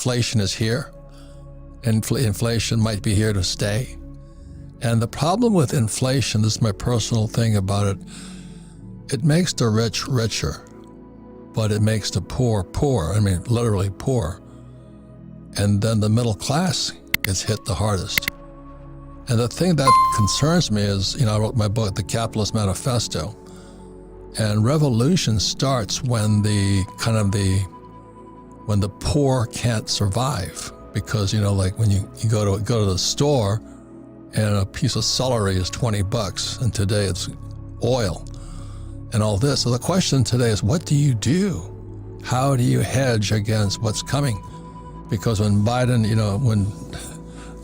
inflation is here. Inflation might be here to stay. And the problem with inflation, this is my personal thing about it, it makes the rich richer, but it makes the poor poor. I mean, literally poor. And then the middle class gets hit the hardest. And the thing that concerns me is, I wrote my book, The Capitalist Manifesto, and revolution starts when the poor can't survive, because like when you go to the store and a piece of celery is $20, and today it's oil and all this. So the question today is, what do you do? How do you hedge against what's coming? Because when Biden, when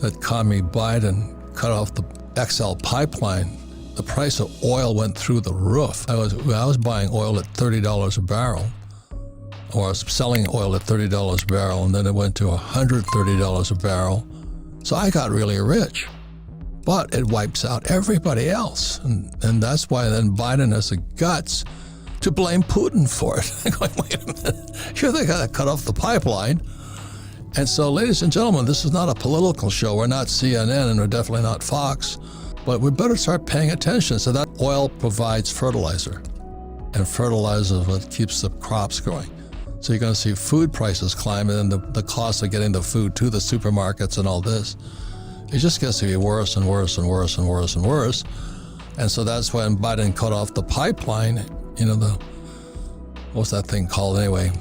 that commie Biden cut off the XL pipeline, the price of oil went through the roof. I was buying oil at $30 a barrel, or I was selling oil at $30 a barrel, and then it went to $130 a barrel. So I got really rich. But it wipes out everybody else. And that's why then Biden has the guts to blame Putin for it. I'm going, wait a minute, you're the guy that cut off the pipeline. And so, ladies and gentlemen, this is not a political show. We're not CNN, and we're definitely not Fox. But we better start paying attention. So that oil provides fertilizer, and fertilizer is what keeps the crops growing. So you're going to see food prices climb, and then the cost of getting the food to the supermarkets and all this. It just gets to be worse and worse and worse and worse and worse. And so that's when Biden cut off the pipeline, what's that thing called anyway?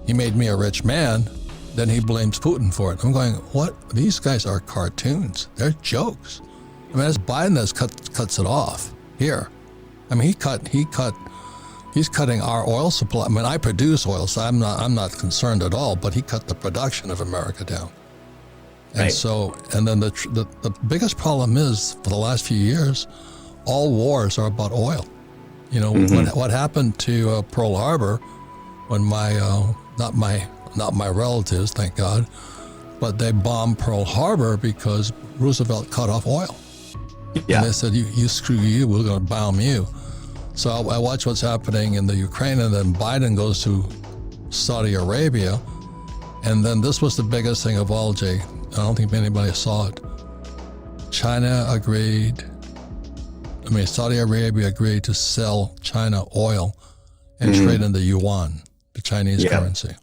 He made me a rich man. Then he blames Putin for it. I'm going, what? These guys are cartoons. They're jokes. I mean, it's Biden that cuts it off here. I mean, he's cutting our oil supply. I mean, I produce oil, so I'm not concerned at all, but he cut the production of America down. And right. So, and then the biggest problem is, for the last few years, all wars are about oil. What happened to Pearl Harbor when not my relatives, thank God, but they bombed Pearl Harbor because Roosevelt cut off oil. Yeah. And they said, you screw you, we're going to bomb you. So I watch what's happening in the Ukraine, and then Biden goes to Saudi Arabia. And then this was the biggest thing of all, Jay. I don't think anybody saw it. Saudi Arabia agreed to sell China oil and trade in the yuan, the Chinese currency.